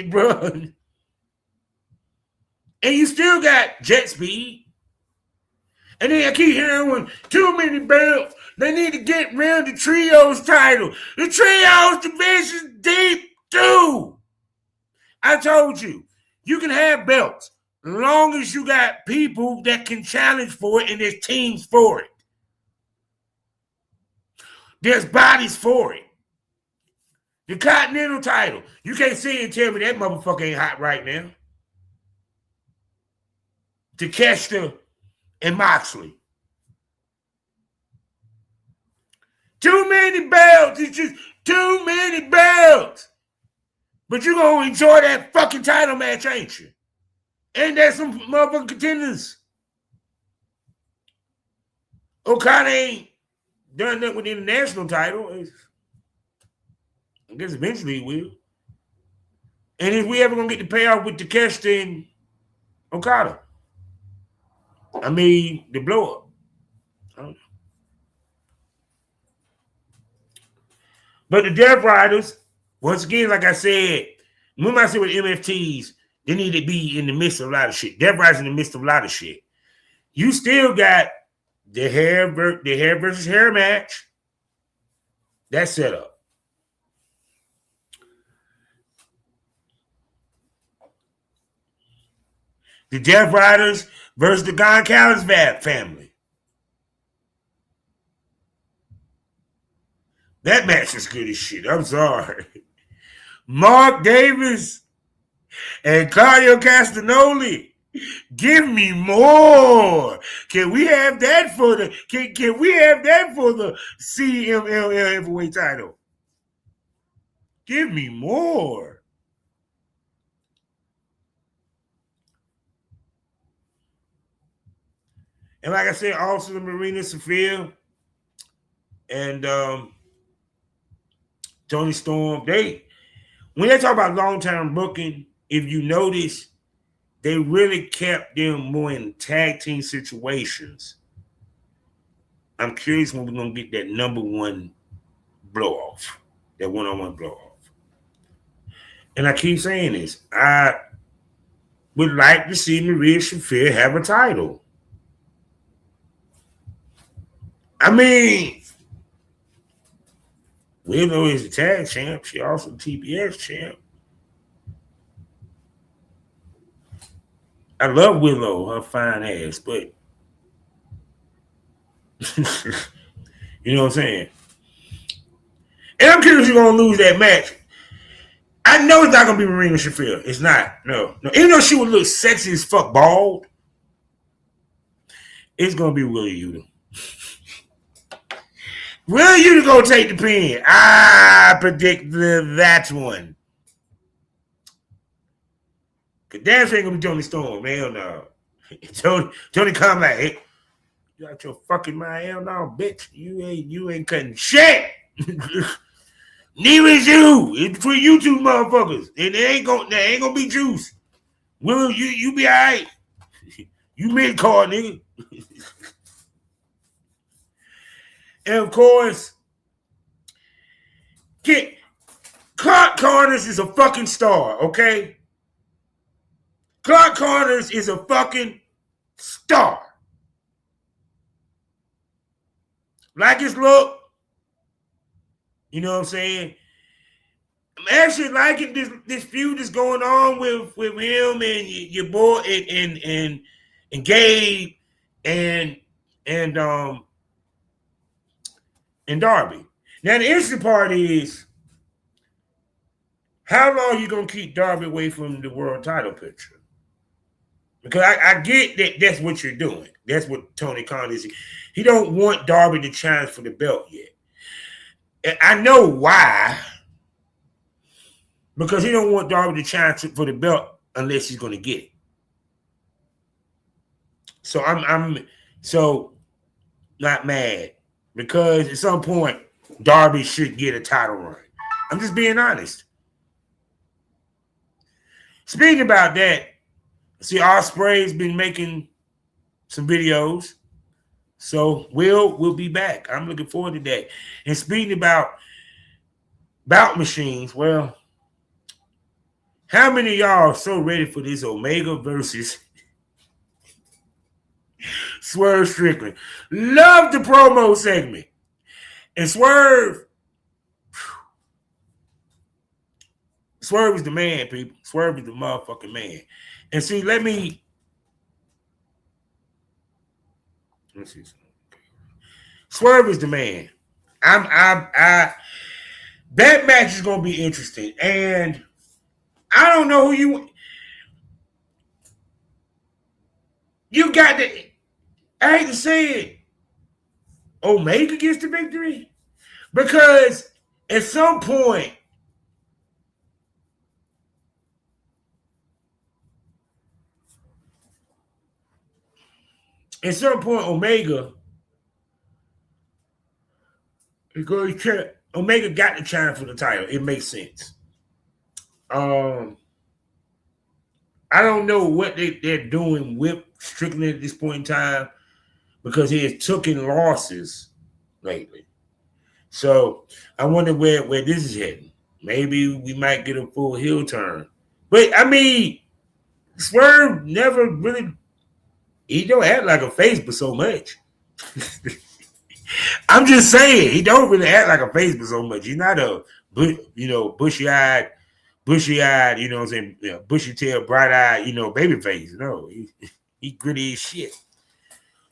bro. And you still got Jet Speed. And then I keep hearing too many belts. They need to get rid of the Trios title. The Trios division's deep too. I told you. You can have belts as long as you got people that can challenge for it and there's teams for it. There's bodies for it. The Continental title. You can't sit and tell me that motherfucker ain't hot right now. Takeshita and Moxley. Too many belts. It's just too many belts. But you're going to enjoy that fucking title match, ain't you? Ain't that some motherfucking contenders? Okada ain't done that with the international title. I guess eventually he will. And is we ever going to get the payoff with Takeshita and Okada? I mean, the blow up. I don't know. But the Death Riders, once again, like I said, remember I said with MFTs, they need to be in the midst of a lot of shit. Death Riders in the midst of a lot of shit. You still got the hair versus hair match. That's set up. The Death Riders versus the Goncalves family. That match was good as shit. I'm sorry. Mark Davis and Claudio Castagnoli. Give me more. Can we have that for the can we have that for the CMLL heavyweight title? Give me more. And like I said, also the Marina Sophia and Tony Storm, when they talk about long-term booking, if you notice, they really kept them more in tag team situations. I'm curious when we're going to get that number one blow-off, that one-on-one blow-off. And I keep saying this. I would like to see Maria Shafir have a title. I mean, Willow is the tag champ. She also the TBS champ. I love Willow, her fine ass, but you know what I'm saying? And I'm curious who's going to lose that match. I know it's not going to be Marina Shafir. It's not. No. Even though she would look sexy as fuck bald, it's going to be Wheeler Yuta. Wheeler Yuta going to take the pin. I predict that one. Cause damn sure ain't gonna be Tony Storm. Hell no. Tony come like, hey, you out your fucking mind? Hell no, bitch. You ain't cutting shit. Neither is you. It's between you two motherfuckers. And there ain't gonna be juice. Will you be alright? You mid-card, nigga. And of course, Clark Connors is a fucking star, okay? Clark Connors is a fucking star. Like his look. You know what I'm saying? I'm actually liking this feud that's going on with him and your boy and Gabe and Darby. Now the interesting part is, how long are you gonna keep Darby away from the world title picture? Because I get that that's what you're doing. That's what Tony Khan is. He don't want Darby to challenge for the belt yet. And I know why. Because he don't want Darby to challenge for the belt unless he's going to get it. So I'm not mad. Because at some point, Darby should get a title run. I'm just being honest. Speaking about that, see, Ospreay's been making some videos. So we'll be back. I'm looking forward to that. And speaking about bout machines, well, how many of y'all are so ready for this Omega versus Swerve Strickland? Love the promo segment. And Swerve Swerve is the man, people. Swerve is the motherfucking man. And see, let's see. Swerve is the man. That match is gonna be interesting, and I don't know who you got to. I hate to say it, Omega gets the victory because at some point, Omega is going to. Omega got the challenge for the title. It makes sense. I don't know what they're doing with Strickland at this point in time because he has taken losses lately. So I wonder where this is heading. Maybe we might get a full heel turn. But I mean, Swerve never really, he don't act like a face but so much. I'm just saying, he don't really act like a face but so much. He's not a bushy-eyed, you know what I'm saying, bushy tail, bright-eyed, baby face. No, he gritty as shit.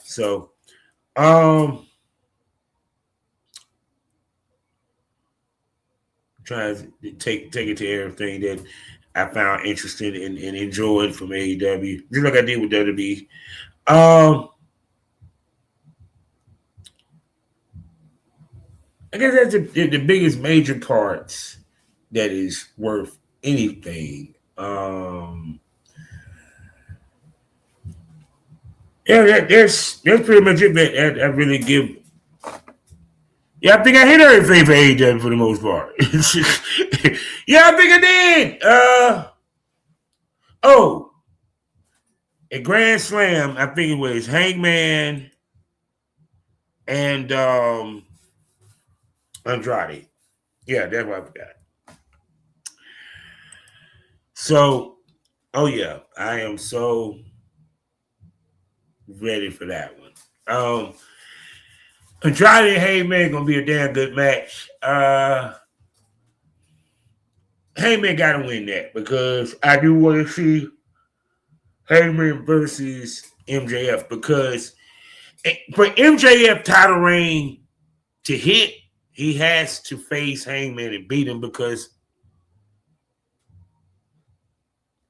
So, trying to take it to everything that I found interesting and enjoyed from AEW, just like I did with WWE. I guess that's the biggest major parts that is worth anything. That's pretty much it. That I really give. Yeah, I think I hit everything for AEW for the most part. Yeah, I think I did. A Grand Slam. I think it was Hangman and Andrade. Yeah, that's what I forgot. So, yeah, I am so ready for that one. Andrade and Hangman gonna be a damn good match. Hangman gotta win that because I do want to see Hangman versus MJF because for MJF title reign to hit, he has to face Hangman and beat him because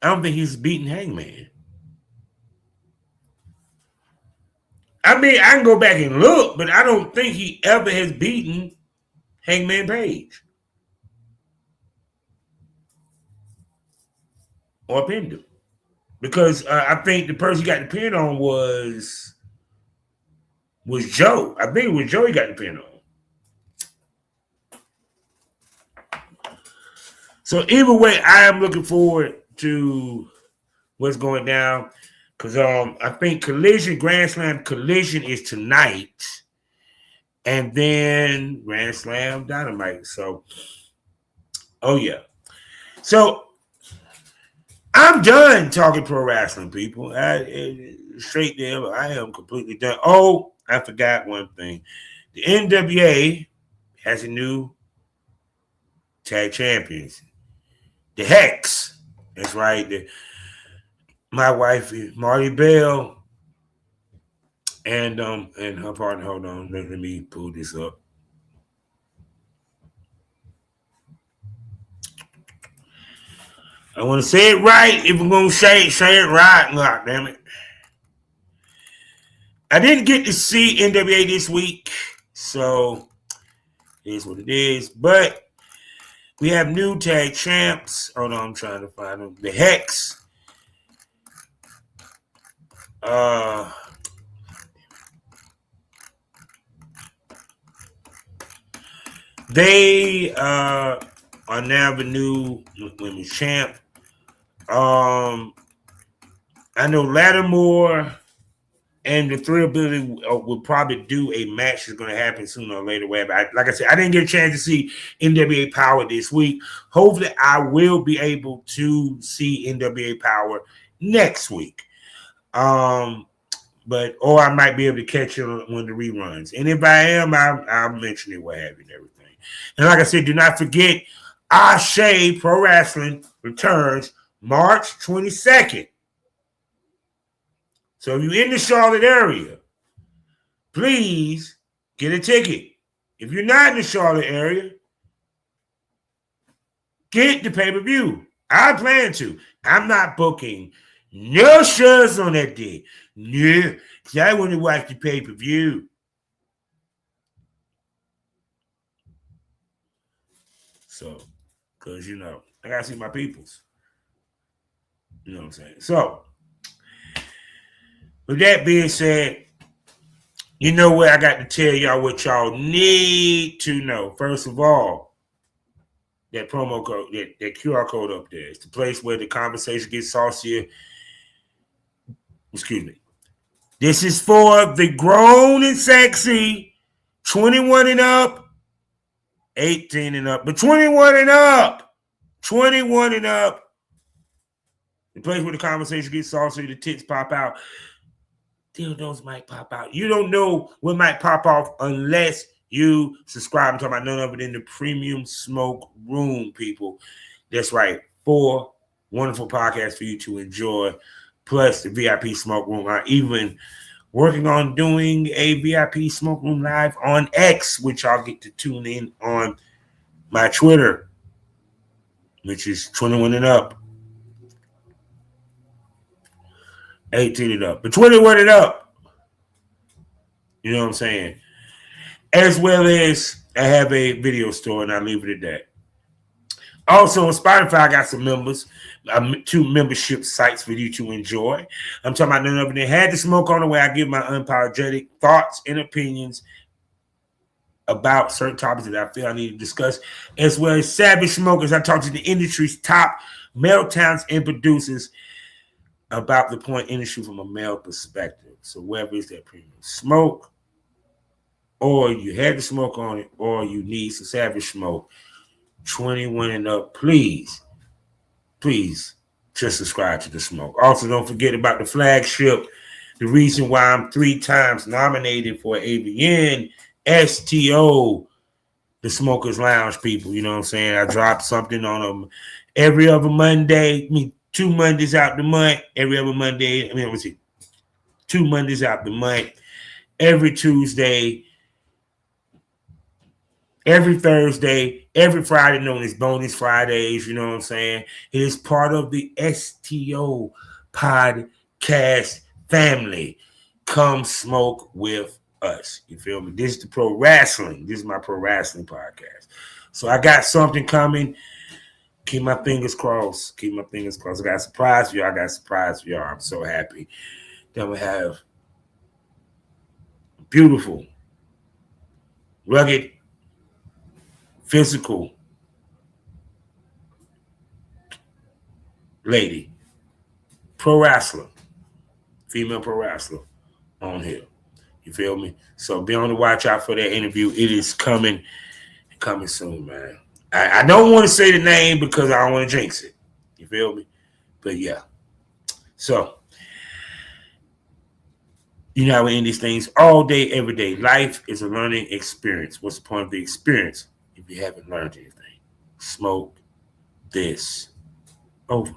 I don't think he's beaten Hangman. I mean, I can go back and look, but I don't think he ever has beaten Hangman Page or pinned him. Because I think the person he got the pin on was Joe. I think it was Joe he got the pin on. So either way, I am looking forward to what's going down. Because I think Grand Slam Collision is tonight. And then Grand Slam Dynamite. So, yeah. So, I'm done talking pro wrestling, people. Straight there, I am completely done. Oh, I forgot one thing. The NWA has a new tag champions. The Hex. That's right. My wife is Marty Bell and her partner. Hold on, let me pull this up. I want to say it right. If we're gonna say it right, God damn it. I didn't get to see NWA this week, so it is what it is. But we have new tag champs. Hold on, I'm trying to find them. The Hex. They are now the new women's champ. I know Lattimore and the Thrillability will probably do a match that's going to happen sooner or later. Like I said, I didn't get a chance to see NWA Power this week. Hopefully, I will be able to see NWA Power next week. Or I might be able to catch it on the reruns. And if I am, I'll mention it, what have you, and everything. And like I said, do not forget, ASE Pro Wrestling returns March 22nd. So if you're in the Charlotte area, please get a ticket. If you're not in the Charlotte area, get the pay-per-view. I plan to. I'm not booking no shows on that day. No, because I want to watch the pay-per-view. So, because, I got to see my peoples. You know what I'm saying? So, with that being said, you know what? I got to tell y'all what y'all need to know. First of all, that promo code, that QR code up there. It's the place where the conversation gets saucier. Excuse me. This is for the grown and sexy, 21 and up, 18 and up, but 21 and up. 21 and up. The place where the conversation gets saucier, the tits pop out. Dildos might pop out. You don't know what might pop off unless you subscribe. I'm talking about none other than the Premium Smoke Room, people. That's right. 4 wonderful podcasts for you to enjoy, plus the VIP Smoke Room. I'm even working on doing a VIP Smoke Room live on X, which I'll get to tune in on my Twitter, which is 21 and up. 18 and up. But 21 and up. You know what I'm saying? As well as I have a video store, and I'll leave it at that. Also, on Spotify, I got some members, 2 membership sites for you to enjoy. I'm talking about none of them. Had the smoke on the way. I give my unapologetic thoughts and opinions about certain topics that I feel I need to discuss, as well as Savage Smokers. I talk to the industry's top male talents and producers about the point industry from a male perspective. So whether it's that premium smoke, or you had the smoke on it, or you need some Savage Smoke, 21 and up, please just subscribe to the smoke. Also, don't forget about the flagship, the reason why I'm 3 times nominated for AVN STO, the Smokers Lounge, people. You know what I'm saying? I drop something on them every other Monday. 2 Mondays out the month, every other Monday. 2 Mondays out the month, every Tuesday, every Thursday, every Friday, known as Bonus Fridays. You know what I'm saying? It is part of the STO podcast family. Come smoke with us. You feel me? This is the pro wrestling. This is my pro wrestling podcast. So I got something coming. Keep my fingers crossed. Keep my fingers crossed. I got a surprise for y'all. I'm so happy that we have beautiful, rugged, physical lady, pro wrestler, female pro wrestler on here. You feel me? So be on the watch out for that interview. It is coming soon, man. I don't want to say the name because I don't want to jinx it. You feel me? But yeah. So, you know how we end these things all day, every day. Life is a learning experience. What's the point of the experience if you haven't learned anything? Smoke this. Over.